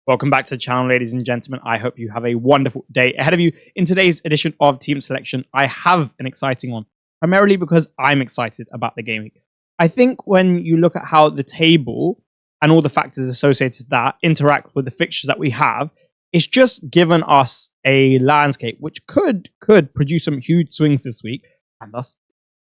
Welcome back to the channel, ladies and gentlemen. I hope you have a wonderful day ahead of you. In today's edition of Team Selection, I have an exciting one, primarily because I'm excited about the game week. I think when you look at how the table and all the factors associated with that interact with the fixtures that we have, it's just given us a landscape which could produce some huge swings this week, and thus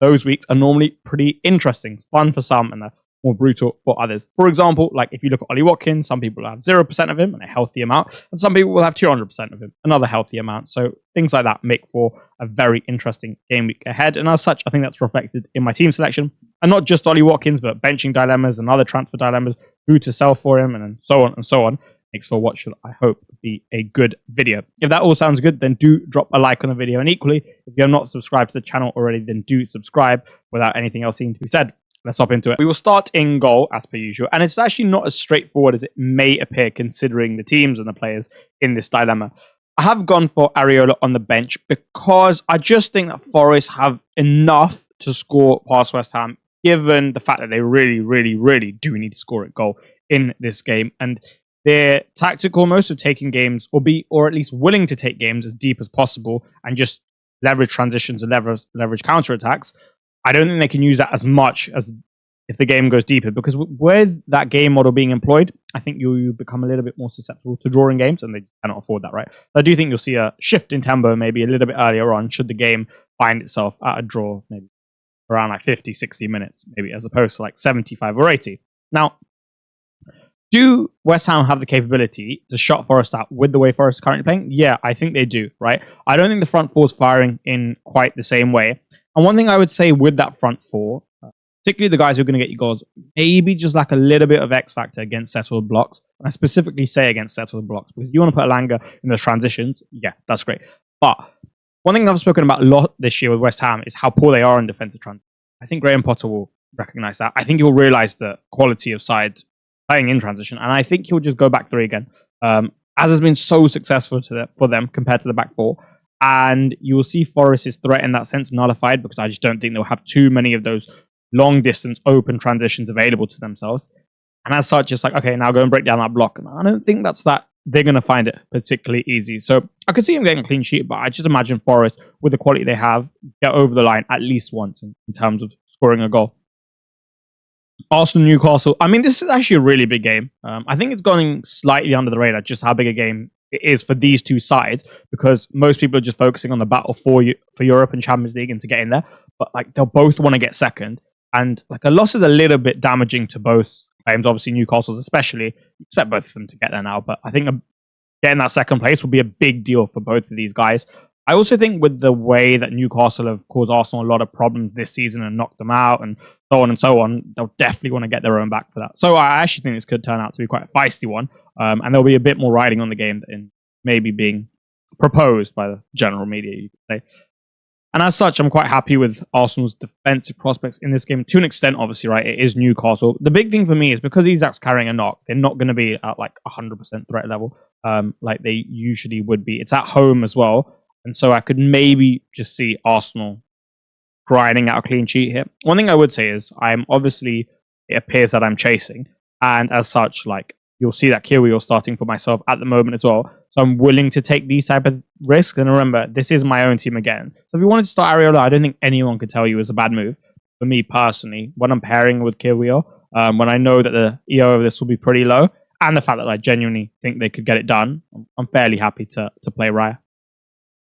those weeks are normally pretty interesting, fun for some, and more brutal for others. For example, like if you look at Ollie Watkins, some people have 0% of him and a healthy amount, and some people will have 200% of him, another healthy amount. So things like that make for a very interesting game week ahead. And as such, I think that's reflected in my team selection. And not just Ollie Watkins, but benching dilemmas and other transfer dilemmas, who to sell for him, and so on and so on. Makes for what should, I hope, be a good video. If that all sounds good, then do drop a like on the video. And equally, if you're not subscribed to the channel already, then do subscribe without anything else needing to be said. Let's hop into it. We will start in goal as per usual, and it's actually not as straightforward as it may appear considering the teams and the players in this dilemma. I have gone for Areola on the bench because I just think that Forest have enough to score past West Ham, given the fact that they really do need to score at goal in this game. And they're tactical most of taking games, or at least willing to take games as deep as possible and just leverage transitions and leverage counterattacks. I don't think they can use that as much as if the game goes deeper, because with that game model being employed, I think you become a little bit more susceptible to drawing games, and they cannot afford that, right? So I do think you'll see a shift in tempo maybe a little bit earlier on, should the game find itself at a draw, maybe around like 50, 60 minutes, maybe, as opposed to like 75 or 80. Now, do West Ham have the capability to shut Forest out with the way Forest is currently playing? Yeah, I think they do, right? I don't think the front four is firing in quite the same way. And one thing I would say with that front four, particularly the guys who are going to get you goals, maybe just like a little bit of X factor against settled blocks. And I specifically say against settled blocks, because you want to put Elanga in those transitions, yeah, that's great. But one thing I've spoken about a lot this year with West Ham is how poor they are in defensive transition. I think Graham Potter will recognize that. I think he will realize the quality of side playing in transition, and I think he'll just go back three again, as has been so successful for them compared to the back four. And you will see Forest's threat in that sense nullified, because I just don't think they'll have too many of those long distance open transitions available to themselves. And as such, it's like, okay, now go and break down that block. And I don't think they're going to find it particularly easy. So I could see them getting a clean sheet, but I just imagine Forest, with the quality they have, get over the line at least once in terms of scoring a goal. Arsenal-Newcastle. I mean, this is actually a really big game. I think it's going slightly under the radar just how big a game it is for these two sides, because most people are just focusing on the battle for Europe and Champions League and to get in there. But like, they'll both want to get second, and like a loss is a little bit damaging to both claims. Obviously, Newcastle's especially. You expect both of them to get there now, but I think getting that second place will be a big deal for both of these guys. I also think with the way that Newcastle have caused Arsenal a lot of problems this season and knocked them out and so on, they'll definitely want to get their own back for that. So I actually think this could turn out to be quite a feisty one, and there'll be a bit more riding on the game than maybe being proposed by the general media, you could say. And as such, I'm quite happy with Arsenal's defensive prospects in this game, to an extent, obviously, right? It is Newcastle. The big thing for me is because Isak's carrying a knock, they're not going to be at like 100% threat level like they usually would be. It's at home as well. And so I could maybe just see Arsenal grinding out a clean sheet here. One thing I would say is it appears that I'm chasing. And as such, like, you'll see that Kiwior starting for myself at the moment as well. So I'm willing to take these type of risks. And remember, this is my own team again. So if you wanted to start Areola, I don't think anyone could tell you it's a bad move. For me personally, when I'm pairing with Kiwior, when I know that the EO of this will be pretty low, and the fact that I genuinely think they could get it done, I'm fairly happy to play Raya.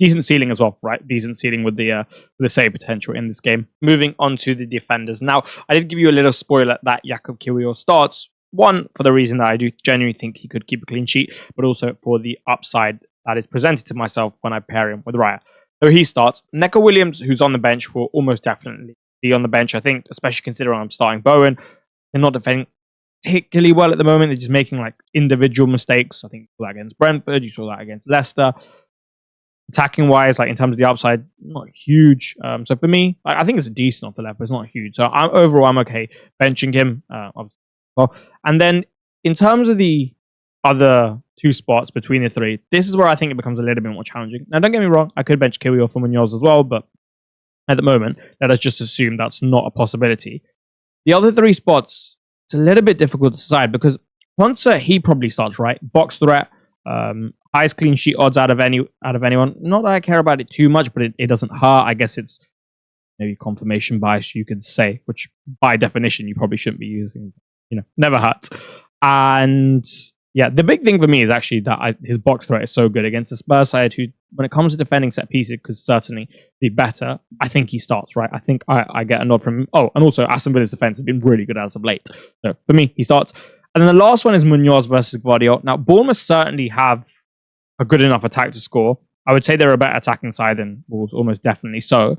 Decent ceiling as well, right? Decent ceiling with the save potential in this game. Moving on to the defenders. Now, I did give you a little spoiler that Jakub Kiwior starts. One, for the reason that I do genuinely think he could keep a clean sheet, but also for the upside that is presented to myself when I pair him with Raya. So he starts. Neco Williams, who's on the bench, will almost definitely be on the bench, I think, especially considering I'm starting Bowen. They're not defending particularly well at the moment. They're just making like individual mistakes. I think you saw that against Brentford. You saw that against Leicester. Attacking wise, like in terms of the upside, not huge. So for me, I think it's decent off the left, but it's not huge. So overall, I'm okay benching him. Obviously. Well, and then in terms of the other two spots between the three, this is where I think it becomes a little bit more challenging. Now, don't get me wrong, I could bench Kiwior for Munoz as well, but at the moment, let us just assume that's not a possibility. The other three spots, it's a little bit difficult to decide because Ponce, he probably starts, right? Box threat, highest clean sheet odds out of anyone. Not that I care about it too much, but it doesn't hurt. I guess it's maybe confirmation bias, you could say, which by definition you probably shouldn't be using. Never hurts. And yeah, the big thing for me is actually that his box threat is so good against the Spurs side, who, when it comes to defending set pieces, could certainly be better. I think he starts, right? I think I get a nod from him. Oh, and also Aston Villa's defense has been really good as of late. So for me, he starts. And then the last one is Munoz versus Gvardiol. Now, Bournemouth certainly have a good enough attack to score. I would say they're a better attacking side than Wolves, almost definitely so.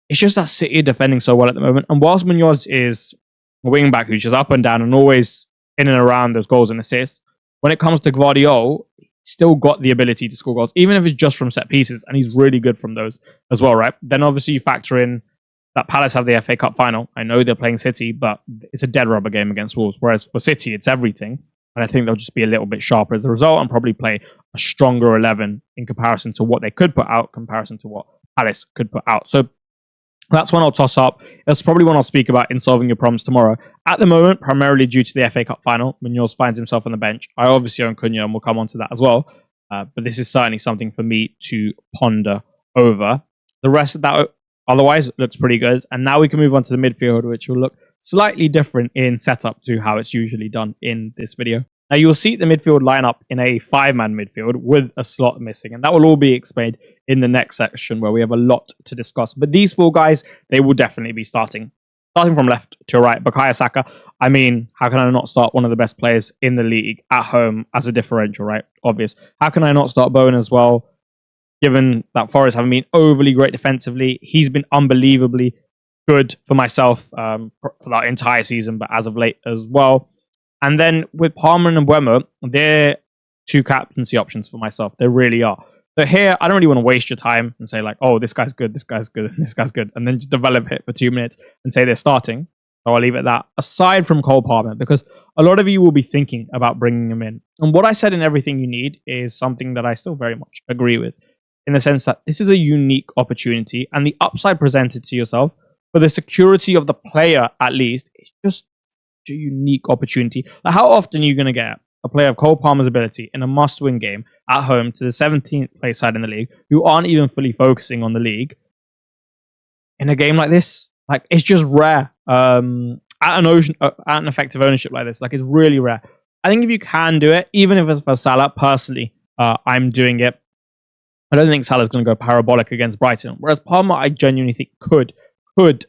It's just that City are defending so well at the moment. And whilst Munoz is a wing back who's just up and down and always in and around those goals and assists, when it comes to Gvardiol, he's still got the ability to score goals, even if it's just from set pieces, and he's really good from those as well, right? Then obviously you factor in that Palace have the FA Cup final. I know they're playing City, but it's a dead rubber game against Wolves, whereas for City, it's everything. And I think they'll just be a little bit sharper as a result and probably play a stronger 11 in comparison to what they could put out, comparison to what Palace could put out. So that's one I'll toss up. It's probably one I'll speak about in solving your problems tomorrow. At the moment, primarily due to the FA Cup final, Munoz finds himself on the bench. I obviously own Cunha, and we'll come on to that as well. But this is certainly something for me to ponder over. The rest of that, otherwise, looks pretty good. And now we can move on to the midfield, which will look slightly different in setup to how it's usually done in this video. Now, you'll see the midfield lineup in a 5-man midfield with a slot missing, and that will all be explained in the next section where we have a lot to discuss. But these 4 guys, they will definitely be starting from left to right. Bukayo Saka, I mean, how can I not start one of the best players in the league at home as a differential, right? Obvious. How can I not start Bowen as well, given that Forest haven't been overly great defensively? He's been unbelievably good for myself for that entire season, but as of late as well. And then with Palmer and MBEUMO, they're 2 captaincy options for myself. They really are. So here, I don't really want to waste your time and say like, oh, this guy's good, this guy's good, and this guy's good, and then just develop it for 2 minutes and say they're starting. So I'll leave it at that. Aside from Cole Palmer, because a lot of you will be thinking about bringing him in. And what I said in Everything You Need is something that I still very much agree with, in the sense that this is a unique opportunity, and the upside presented to yourself, for the security of the player at least, it's just a unique opportunity. Like, how often are you going to get a player of Cole Palmer's ability in a must-win game at home to the 17th place side in the league, who aren't even fully focusing on the league, in a game like this? Like, it's just rare. At an effective ownership like this, like, it's really rare. I think if you can do it, even if it's for Salah, personally, I'm doing it. I don't think Salah's going to go parabolic against Brighton, whereas Palmer, I genuinely think could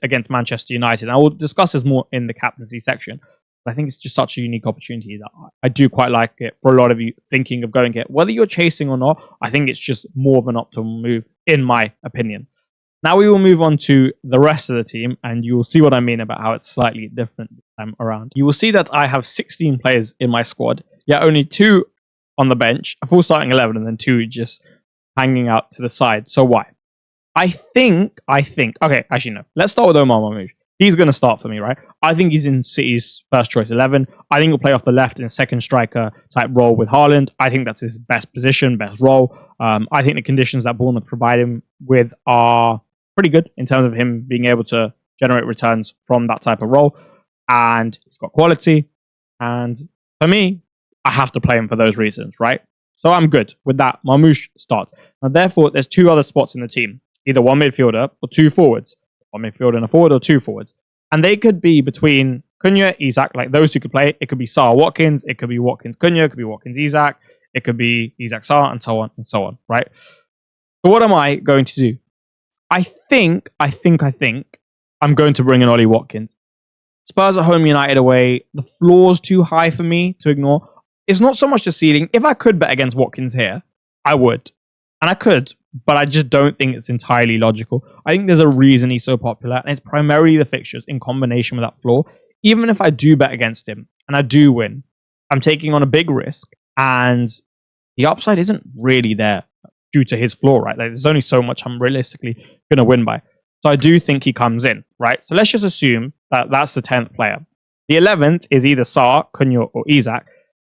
against Manchester United. And I will discuss this more in the captaincy section. But I think it's just such a unique opportunity that I do quite like it for a lot of you thinking of going it. Whether you're chasing or not, I think it's just more of an optimal move, in my opinion. Now we will move on to the rest of the team, and you will see what I mean about how it's slightly different this time around. You will see that I have 16 players in my squad, yet only 2 on the bench, a full starting 11, and then 2 just hanging out to the side. So why? I think, okay, actually no. Let's start with Omar Mamouche. He's going to start for me, right? I think he's in City's first choice 11. I think he'll play off the left in a second striker type role with Haaland. I think that's his best position, best role. I think the conditions that Bournemouth provide him with are pretty good in terms of him being able to generate returns from that type of role. And he's got quality. And for me, I have to play him for those reasons, right? So I'm good with that. Mamouche starts. Now, therefore, there's 2 other spots in the team. Either 1 midfielder or 2 forwards. 1 midfielder and a forward, or 2 forwards. And they could be between Cunha, Isak, like those 2 could play. It could be Sarr, Watkins. It could be Watkins, Cunha. It could be Watkins, Isak. It could be Isak, Sarr, and so on, right? So what am I going to do? I think I'm going to bring in Ollie Watkins. Spurs at home, United away. The floor's too high for me to ignore. It's not so much the ceiling. If I could bet against Watkins here, I would. And I could, but I just don't think it's entirely logical. I think there's a reason he's so popular, and it's primarily the fixtures in combination with that floor. Even if I do bet against him, and I do win, I'm taking on a big risk, and the upside isn't really there due to his floor, right? Like, there's only so much I'm realistically going to win by. So I do think he comes in, right? So let's just assume that that's the 10th player. The 11th is either Sarr, Cunha, or Isak.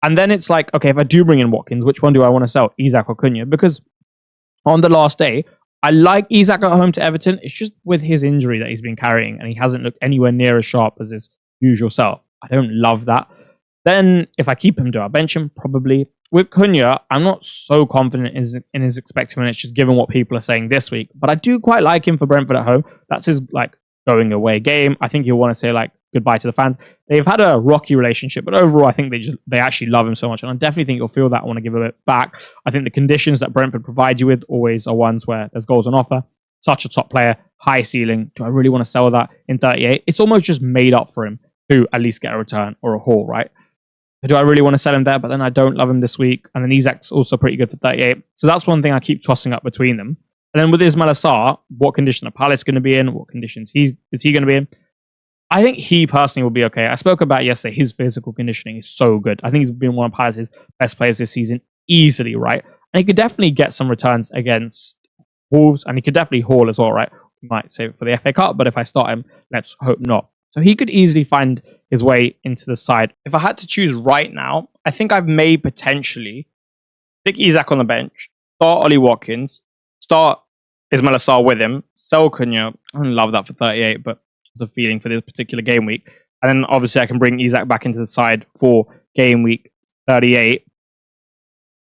And then it's like, okay, if I do bring in Watkins, which one do I want to sell, Isak or Cunha? Because on the last day, I like Isak at home to Everton. It's just with his injury that he's been carrying, and he hasn't looked anywhere near as sharp as his usual self. I don't love that. Then if I keep him, do I bench him? Probably. With Cunha, I'm not so confident in his expected minutes, just given what people are saying this week. But I do quite like him for Brentford at home. That's his like going away game. I think he'll want to say like goodbye to the fans. They've had a rocky relationship, but overall, I think they actually love him so much, and I definitely think you'll feel that. I want to give a bit back. I think the conditions that Brentford provide you with always are ones where there's goals on offer. Such a top player, high ceiling. Do I really want to sell that in 38? It's almost just made up for him to at least get a return or a haul, right? Do I really want to sell him there? But then I don't love him this week. And then Isak's also pretty good for 38. So that's one thing I keep tossing up between them. And then with Ismail Assar, what condition are Palace going to be in? What conditions is he going to be in? I think he personally will be okay. I spoke about yesterday, his physical conditioning is so good. I think he's been one of Palace's best players this season easily, right? And he could definitely get some returns against Wolves, and he could definitely haul as well, right? We might save it for the FA Cup, but if I start him, let's hope not. So he could easily find his way into the side. If I had to choose right now, I think I may potentially stick Isak on the bench, start Ollie Watkins, start Ismail Assar with him, sell Cunha. I don't love that for 38, but it's a feeling for this particular game week. And then obviously I can bring Isak back into the side for game week 38.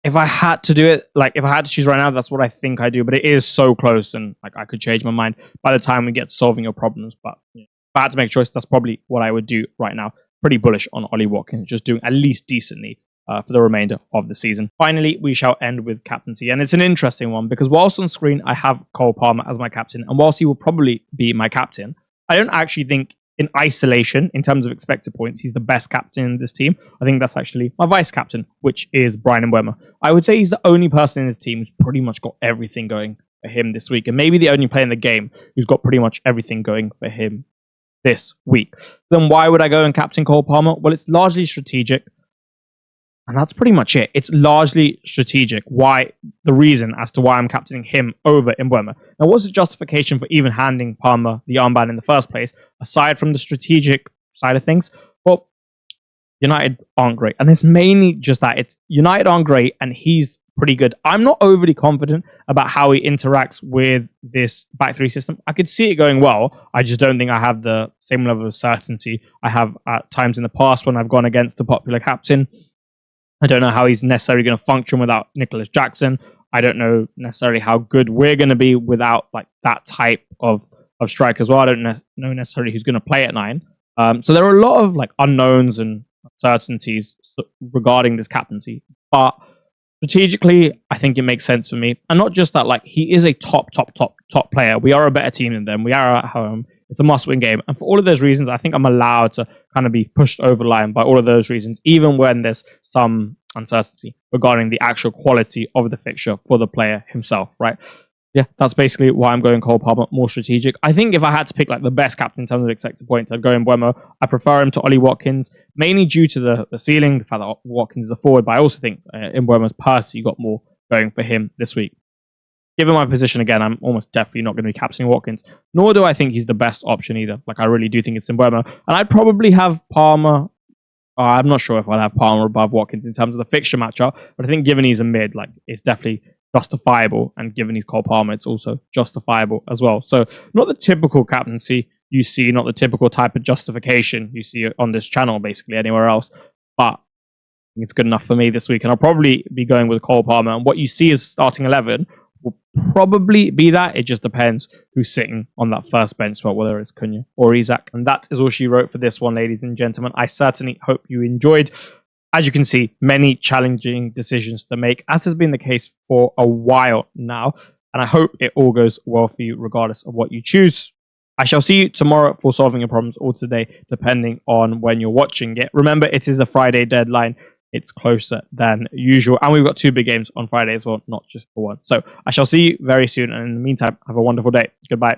If I had to do it, like if I had to choose right now, that's what I think I do. But it is so close, and like I could change my mind by the time we get to solving your problems. But if I had to make a choice, that's probably what I would do right now. Pretty bullish on Ollie Watkins, just doing at least decently for the remainder of the season. Finally, we shall end with captaincy. And it's an interesting one because whilst on screen, I have Cole Palmer as my captain. And whilst he will probably be my captain, I don't actually think in isolation, in terms of expected points, he's the best captain in this team. I think that's actually my vice captain, which is Bryan Mbeumo. I would say he's the only person in this team who's pretty much got everything going for him this week. And maybe the only player in the game who's got pretty much everything going for him this week. Then why would I go and captain Cole Palmer? Well, it's largely strategic. And that's pretty much it. It's largely strategic. Why? The reason as to why I'm captaining him over Mbeumo. Now, what's the justification for even handing Palmer the armband in the first place, aside from the strategic side of things? Well, United aren't great. And it's mainly just that. It's United aren't great, and he's pretty good. I'm not overly confident about how he interacts with this back three system. I could see it going well. I just don't think I have the same level of certainty I have at times in the past when I've gone against a popular captain. I don't know how he's necessarily going to function without Nicholas Jackson. I don't know necessarily how good we're going to be without like that type of strike as well. I don't know necessarily who's going to play at 9. So there are a lot of like unknowns and uncertainties regarding this captaincy. But strategically, I think it makes sense for me. And not just that, like he is a top player. We are a better team than them. We are at home. It's a must-win game. And for all of those reasons, I think I'm allowed to kind of be pushed over the line by all of those reasons, even when there's some uncertainty regarding the actual quality of the fixture for the player himself, right? Yeah, that's basically why I'm going Cole Palmer, more strategic. I think if I had to pick like the best captain in terms of expected points, I'd go Mbeumo. I prefer him to Ollie Watkins, mainly due to the ceiling, the fact that Watkins is a forward, but I also think Mbeumo's personally got more going for him this week. Given my position again, I'm almost definitely not going to be captaining Watkins, nor do I think he's the best option either. Like, I really do think it's Mbeumo. And I'd probably have Palmer. I'm not sure if I'd have Palmer above Watkins in terms of the fixture matchup, but I think given he's a mid, like, it's definitely justifiable. And given he's Cole Palmer, it's also justifiable as well. So, not the typical captaincy you see, not the typical type of justification you see on this channel, basically, anywhere else. But it's good enough for me this week. And I'll probably be going with Cole Palmer. And what you see is starting 11 will probably be that. It just depends who's sitting on that first bench spot, whether it's Cunha or Isak. And that is all she wrote for this one, ladies and gentlemen. I certainly hope you enjoyed. As you can see, many challenging decisions to make, as has been the case for a while now. And I hope it all goes well for you, regardless of what you choose. I shall see you tomorrow for solving your problems, or today, depending on when you're watching it. Remember, it is a Friday deadline. It's closer than usual. And we've got 2 big games on Friday as well, not just the one. So I shall see you very soon. And in the meantime, have a wonderful day. Goodbye.